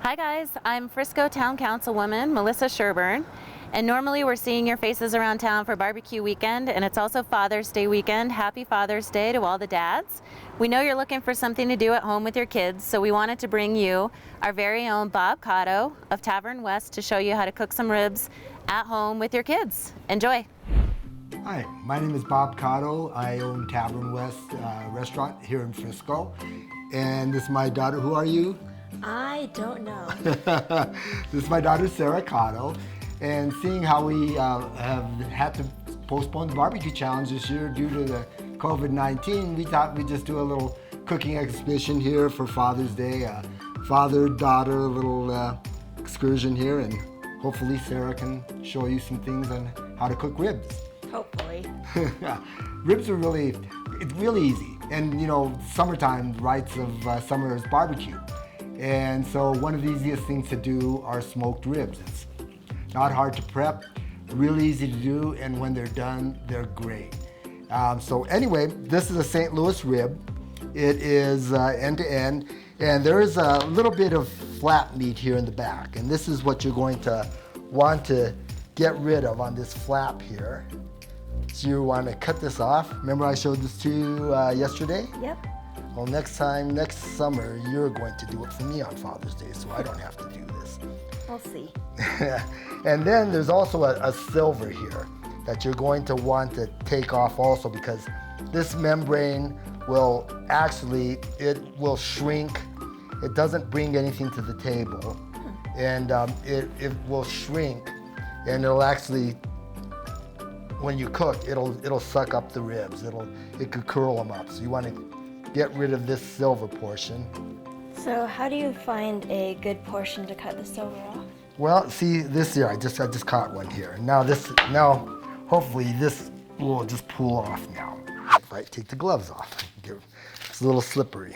Hi guys, I'm Frisco Town Councilwoman Melissa Sherburne, and normally we're seeing your faces around town for barbecue weekend, and it's also Father's Day weekend. Happy Father's Day to all the dads. We know you're looking for something to do at home with your kids, so we wanted to bring you our very own Bob Kato of Tavern West to show you how to cook some ribs at home with your kids. Enjoy. Hi, my name is Bob Kato. I own Tavern West restaurant here in Frisco, and this is my daughter. Who are you? I don't know. This is my daughter, Sara Kato, and seeing how we have had to postpone the barbecue challenge this year due to the COVID-19, we thought we'd just do a little cooking expedition here for Father's Day, father-daughter little excursion here, and hopefully Sara can show you some things on how to cook ribs. Hopefully. Ribs are it's really easy, and you know, summertime, the rights of summer is barbecue. And so one of the easiest things to do are smoked ribs. It's not hard to prep, really easy to do, and when they're done, they're great. So anyway, this is a St. Louis rib. It is end to end, and there is a little bit of flat meat here in the back, and this is what you're going to want to get rid of on this flap here. So you want to cut this off. Remember I showed this to you yesterday? Yep. Well, next summer, you're going to do it for me on Father's Day, so I don't have to do this. We'll see. And then there's also a silver here that you're going to want to take off also, because this membrane will it will shrink. It doesn't bring anything to the table, and it will shrink, and it'll actually, when you cook, it'll suck up the ribs. It could curl them up. So you want to get rid of this silver portion. So how do you find a good portion to cut the silver off? Well, see this here, I just caught one here. Now hopefully this will just pull off now. Right, take the gloves off. It's a little slippery.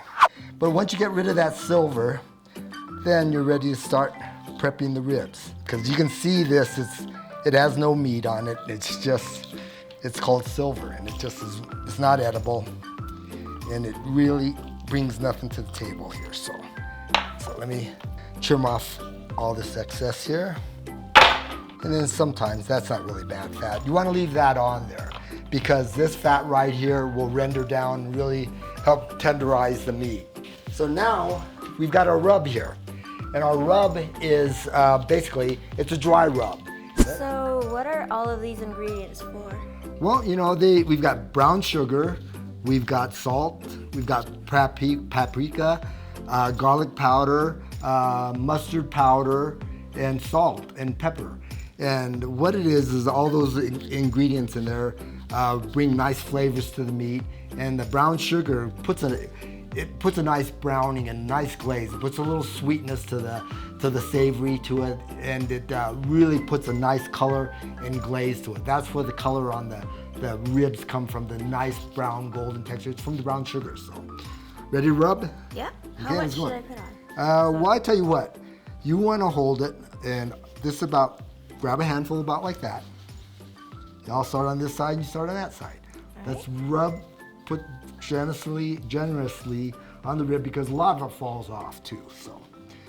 But once you get rid of that silver, then you're ready to start prepping the ribs. Because you can see this, it has no meat on it. It's called silver, and it's not edible. And it really brings nothing to the table here. So let me trim off all this excess here. And then sometimes that's not really bad fat. You want to leave that on there because this fat right here will render down and really help tenderize the meat. So now we've got our rub here. And our rub is basically, it's a dry rub. So what are all of these ingredients for? Well, you know, we've got brown sugar, we've got salt, we've got paprika, garlic powder, mustard powder, and salt and pepper. And what it is all those ingredients in there bring nice flavors to the meat. And the brown sugar puts a nice browning and nice glaze. It puts a little sweetness to the savory to it, and it really puts a nice color and glaze to it. That's where the color on the ribs come from, the nice brown golden texture. It's from the brown sugar. So, ready to rub? Yeah. How much should I put on? Well, I tell you what, you want to hold it, and grab a handful about like that. I'll start on this side, and you start on that side. All Let's rub, put generously on the rib, because a lot of it falls off too. So,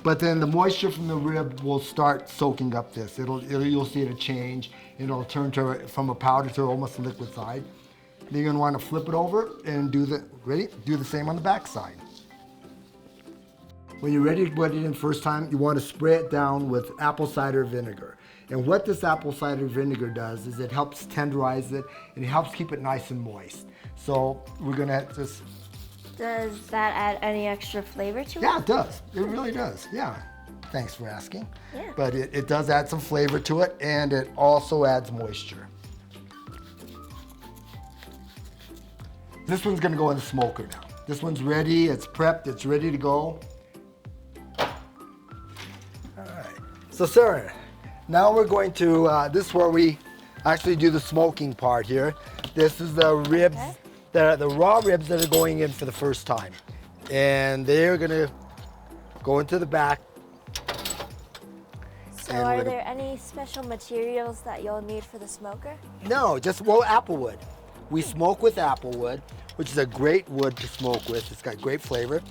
but then the moisture from the rib will start soaking up this. You'll see it change. It'll turn from a powder to almost a liquid side. Then you're gonna want to flip it over and do the same on the back side. When you're ready to put it in first time, you want to spray it down with apple cider vinegar. And what this apple cider vinegar does is it helps tenderize it, and it helps keep it nice and moist. So we're gonna just... Does that add any extra flavor to it? Yeah, it does. It really does, yeah. Thanks for asking. Yeah. But it does add some flavor to it, and it also adds moisture. This one's gonna go in the smoker now. This one's ready, it's prepped, it's ready to go. All right, so Sara, now we're going to, this is where we actually do the smoking part here. This is the ribs, the raw ribs that are going in for the first time. And they're gonna go into the back. So are there any special materials that you'll need for the smoker? No, just applewood. We smoke with applewood, which is a great wood to smoke with. It's got great flavor.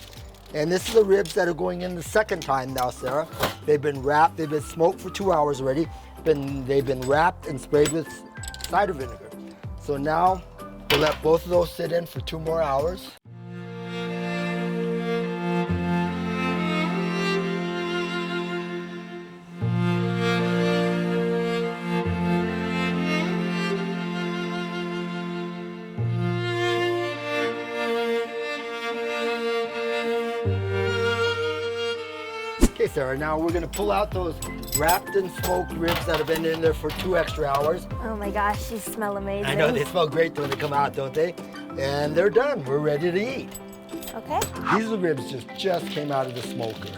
And this is the ribs that are going in the second time now, Sarah. They've been wrapped, they've been smoked for 2 hours already. They've been wrapped and sprayed with cider vinegar. So now we'll let both of those sit in for 2 more hours. Okay, Sarah, now we're gonna pull out those wrapped and smoked ribs that have been in there for 2 extra hours. Oh my gosh, these smell amazing. I know, they smell great when they come out, don't they? And they're done, we're ready to eat. Okay. These are the ribs just came out of the smoker.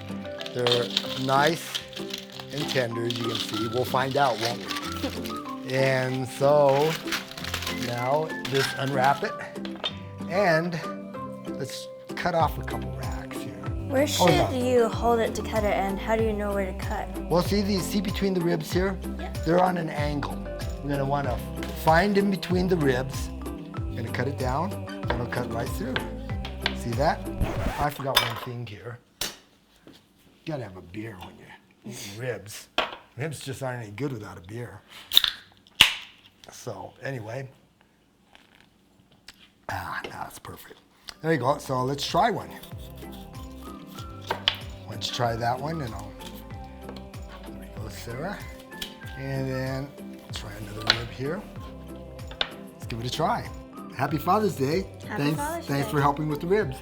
They're nice and tender, as you can see. We'll find out, won't we? And so, now just unwrap it, and let's cut off a couple racks here. Where should yeah. you hold it to cut it, and how do you know where to cut? Well, see between the ribs here? Yeah. They're on an angle. We're gonna wanna find in between the ribs. Gonna cut it down, and it'll cut right through. See that? I forgot one thing here. You gotta have a beer when you're eating ribs. Ribs just aren't any good without a beer. So, anyway. Now it's perfect. There you go, so let's try one. Why don't you try that one, and there we go, Sarah. And then try another rib here. Let's give it a try. Happy Father's Day. Happy Father's Thanks Day. for helping with the ribs.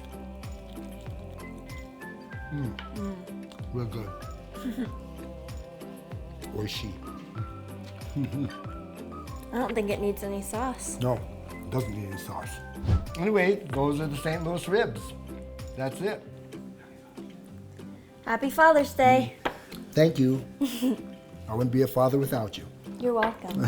Real good. Or she. I don't think it needs any sauce. No, it doesn't need any sauce. Anyway, those are the St. Louis ribs. That's it. Happy Father's Day. Thank you. I wouldn't be a father without you. You're welcome.